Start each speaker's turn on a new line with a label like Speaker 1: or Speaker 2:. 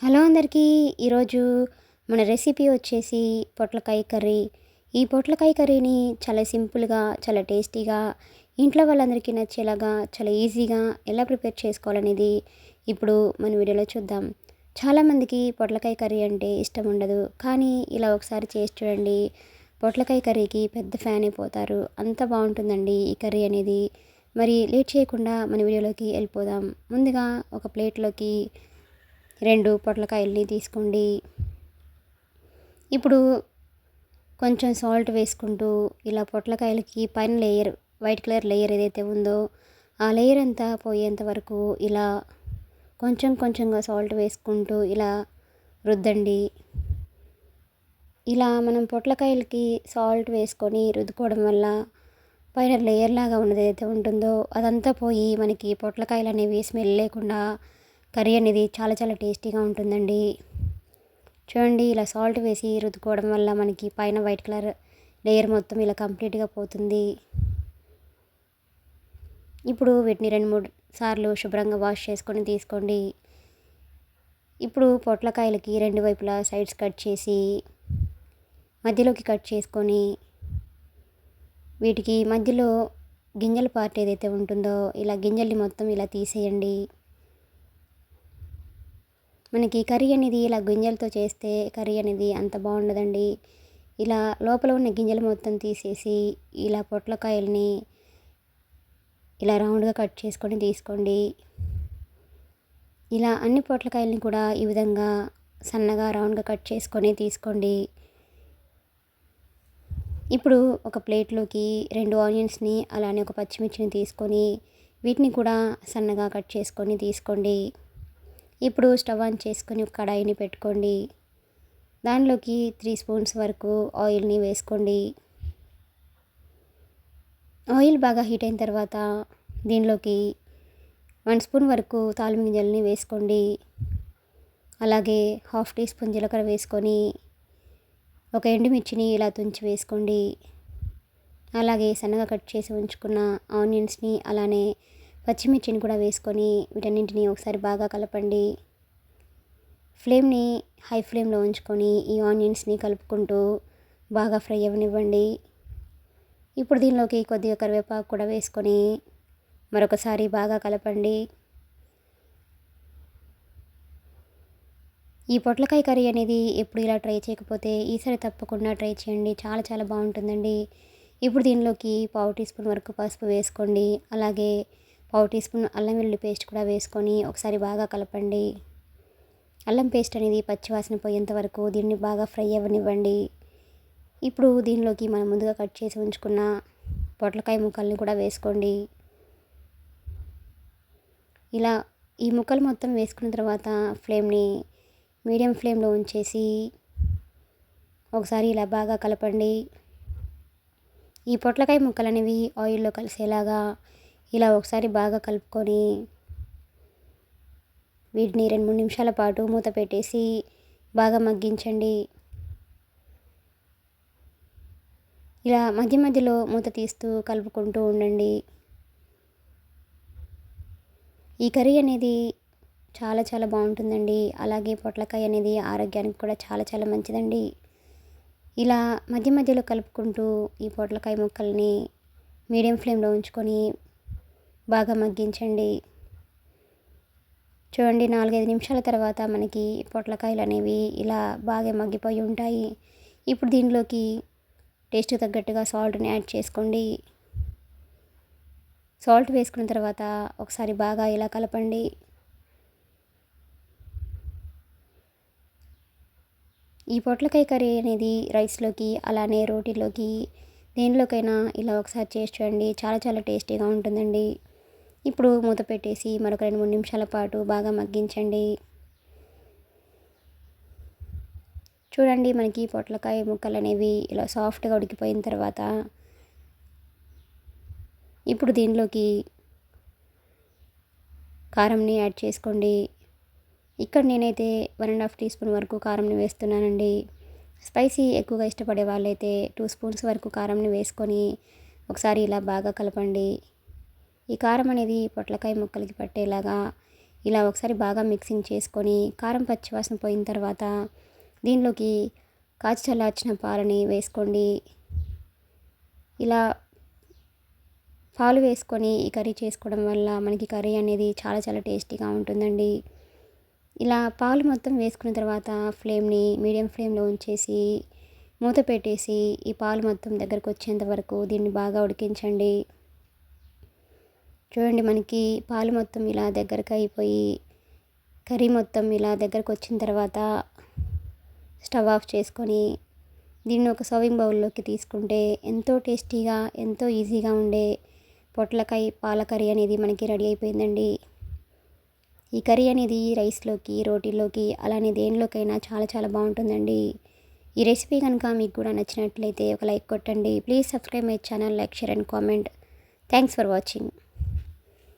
Speaker 1: Hello అందరికీ. ఈరోజు మన రెసిపీ వచ్చేసి పొట్లకాయ కర్రీ. ఈ పొట్లకాయ కర్రీని చాలా సింపుల్గా, చాలా టేస్టీగా, ఇంట్లో వాళ్ళందరికీ నచ్చేలాగా, చాలా ఈజీగా ఎలా ప్రిపేర్ చేసుకోవాలనేది ఇప్పుడు మన వీడియోలో చూద్దాం. చాలామందికి పొట్లకాయ కర్రీ అంటే ఇష్టం ఉండదు, కానీ ఇలా ఒకసారి చేసి చూడండి. పొట్లకాయ కర్రీకి పెద్ద ఫ్యాన్ అయిపోతారు. అంత బాగుంటుందండి ఈ కర్రీ అనేది. మరి లేట్ చేయకుండా మన వీడియోలోకి వెళ్ళిపోదాం. ముందుగా ఒక ప్లేట్లోకి 2 పొట్లకాయల్ని తీసుకోండి. ఇప్పుడు కొంచెం సాల్ట్ వేసుకుంటూ ఇలా పొట్లకాయలకి పైన లేయర్, వైట్ కలర్ లేయర్ ఏదైతే ఉందో ఆ లేయర్ అంతా పోయేంత వరకు ఇలా కొంచెం కొంచెంగా సాల్ట్ వేసుకుంటూ ఇలా రుద్దండి. ఇలా మనం పొట్లకాయలకి సాల్ట్ వేసుకొని రుద్దుకోవడం వల్ల పైన లేయర్ లాగా ఉన్నది ఏదైతే ఉంటుందో అదంతా పోయి మనకి పొట్లకాయలు అనేవి స్మెల్ లేకుండా కర్రీ అనేది చాలా చాలా టేస్టీగా ఉంటుందండి. చూడండి, ఇలా సాల్ట్ వేసి రుద్దుకోవడం వల్ల మనకి పైన వైట్ కలర్ లేయర్ మొత్తం ఇలా కంప్లీట్గా పోతుంది. ఇప్పుడు వీటిని 2-3 సార్లు శుభ్రంగా వాష్ చేసుకొని తీసుకోండి. ఇప్పుడు పొట్లకాయలకి 2 వైపులా సైడ్స్ కట్ చేసి మధ్యలోకి కట్ చేసుకొని వీటికి మధ్యలో గింజల పార్ట్ ఏదైతే ఉంటుందో ఇలా గింజల్ని మొత్తం ఇలా తీసేయండి. మనకి కర్రీ అనేది ఇలా గింజలతో చేస్తే కర్రీ అనేది అంత బాగుండదండి. ఇలా లోపల ఉన్న గింజలు మొత్తం తీసేసి ఇలా పొట్లకాయల్ని ఇలా రౌండ్గా కట్ చేసుకొని తీసుకోండి. ఇలా అన్ని పొట్లకాయల్ని కూడా ఈ విధంగా సన్నగా రౌండ్గా కట్ చేసుకొని తీసుకోండి. ఇప్పుడు ఒక ప్లేట్లోకి 2 ఆనియన్స్ని అలానే ఒక పచ్చిమిర్చిని తీసుకొని వీటిని కూడా సన్నగా కట్ చేసుకొని తీసుకోండి. ఇప్పుడు స్టవ్ ఆన్ చేసుకొని ఒక కడాయిని పెట్టుకోండి. దానిలోకి 3 స్పూన్స్ వరకు ఆయిల్ని వేసుకోండి. ఆయిల్ బాగా హీట్ అయిన తర్వాత దీనిలోకి 1 స్పూన్ వరకు తాలింపు గింజలని వేసుకోండి. అలాగే 1/2 టీ స్పూన్ జీలకర్ర వేసుకొని ఒక ఎండుమిర్చిని ఇలా తుంచి వేసుకోండి. అలాగే సన్నగా కట్ చేసి ఉంచుకున్న ఆనియన్స్ని అలానే పచ్చిమిర్చిని కూడా వేసుకొని వీటన్నింటినీ ఒకసారి బాగా కలపండి. ఫ్లేమ్ని హై ఫ్లేమ్లో ఉంచుకొని ఈ ఆనియన్స్ని కలుపుకుంటూ బాగా ఫ్రై అవ్వనివ్వండి. ఇప్పుడు దీనిలోకి కొద్దిగా కరివేపాకు కూడా వేసుకొని మరొకసారి బాగా కలపండి. ఈ పొట్లకాయ కర్రీ అనేది ఎప్పుడు ఇలా ట్రై చేయకపోతే ఈసారి తప్పకుండా ట్రై చేయండి. చాలా చాలా బాగుంటుందండి. ఇప్పుడు దీనిలోకి 1/4 టీ స్పూన్ వరకు పసుపు వేసుకోండి. అలాగే 1/4 టీ స్పూన్ అల్లం వెల్లుల్లి పేస్ట్ కూడా వేసుకొని ఒకసారి బాగా కలపండి. అల్లం పేస్ట్ అనేది పచ్చివాసన పోయేంత వరకు దీన్ని బాగా ఫ్రై అవ్వనివ్వండి. ఇప్పుడు దీనిలోకి మనం ముందుగా కట్ చేసి ఉంచుకున్న పొట్లకాయ ముక్కల్ని కూడా వేసుకోండి. ఇలా ఈ ముక్కలు మొత్తం వేసుకున్న తర్వాత ఫ్లేమ్ని మీడియం ఫ్లేమ్లో ఉంచేసి ఒకసారి ఇలా బాగా కలపండి. ఈ పొట్లకాయ ముక్కలు అనేవి ఆయిల్లో కలిసేలాగా ఇలా ఒకసారి బాగా కలుపుకొని వీటిని 2-3 నిమిషాల పాటు మూత పెట్టేసి బాగా మగ్గించండి. ఇలా మధ్య మధ్యలో మూత తీస్తూ కలుపుకుంటూ ఉండండి. ఈ కర్రీ అనేది చాలా చాలా బాగుంటుందండి. అలాగే పొట్లకాయ అనేది ఆరోగ్యానికి కూడా చాలా చాలా మంచిదండి. ఇలా మధ్య మధ్యలో కలుపుకుంటూ ఈ పొట్లకాయ ముక్కల్ని మీడియం ఫ్లేమ్లో ఉంచుకొని బాగా మగ్గించండి. చూడండి, 4-5 నిమిషాల తర్వాత మనకి పొట్లకాయలు అనేవి ఇలా బాగా మగ్గిపోయి ఉంటాయి. ఇప్పుడు దీనిలోకి టేస్ట్ తగ్గట్టుగా సాల్ట్ని యాడ్ చేసుకోండి. సాల్ట్ వేసుకున్న తర్వాత ఒకసారి బాగా ఇలా కలపండి. ఈ పొట్లకాయ కర్రీ అనేది రైస్లోకి అలానే రోటీలోకి దేనిలోకైనా ఇలా ఒకసారి చేసి చూడండి. చాలా చాలా టేస్టీగా ఉంటుందండి. ఇప్పుడు మూత పెట్టేసి మరొక 2-3 నిమిషాల పాటు బాగా మగ్గించండి. చూడండి, మనకి పొట్లకాయ ముక్కలు అనేవి ఇలా సాఫ్ట్గా ఉడికిపోయిన తర్వాత ఇప్పుడు దీనిలోకి కారంని యాడ్ చేసుకోండి. ఇక్కడ నేనైతే 1.5 టీ స్పూన్ వరకు కారంని వేస్తున్నానండి. స్పైసీ ఎక్కువగా ఇష్టపడే వాళ్ళైతే 2 స్పూన్స్ వరకు కారంని వేసుకొని ఒకసారి ఇలా బాగా కలపండి. ఈ కారం అనేది పొట్లకాయ ముక్కలకి పట్టేలాగా ఇలా ఒకసారి బాగా మిక్సింగ్ చేసుకొని కారం పచ్చివాసన పోయిన తర్వాత దీనిలోకి కాచి చల్లార్చిన పాలని వేసుకోండి. ఇలా పాలు వేసుకొని ఈ కర్రీ చేసుకోవడం వల్ల మనకి కర్రీ అనేది చాలా చాలా టేస్టీగా ఉంటుందండి. ఇలా పాలు మొత్తం వేసుకున్న తర్వాత ఫ్లేమ్ని మీడియం ఫ్లేమ్లో ఉంచేసి మూత పెట్టేసి ఈ పాలు మొత్తం దగ్గరకు వచ్చేంత వరకు దీన్ని బాగా ఉడికించండి. చూడండి, మనకి పాలు మొత్తం ఇలా దగ్గరకు అయిపోయి కర్రీ మొత్తం ఇలా దగ్గరకు వచ్చిన తర్వాత స్టవ్ ఆఫ్ చేసుకొని దీన్ని ఒక సర్వింగ్ బౌల్లోకి తీసుకుంటే ఎంతో టేస్టీగా ఎంతో ఈజీగా ఉండే పొట్లకాయ పాల కర్రీ అనేది మనకి రెడీ అయిపోయిందండి. ఈ కర్రీ అనేది రైస్లోకి, రోటీలోకి, అలానే దేనిలోకైనా చాలా చాలా బాగుంటుందండి. ఈ రెసిపీ కనుక మీకు కూడా నచ్చినట్లయితే ఒక లైక్ కొట్టండి. Please subscribe my channel, like, share and comment. Thanks for watching.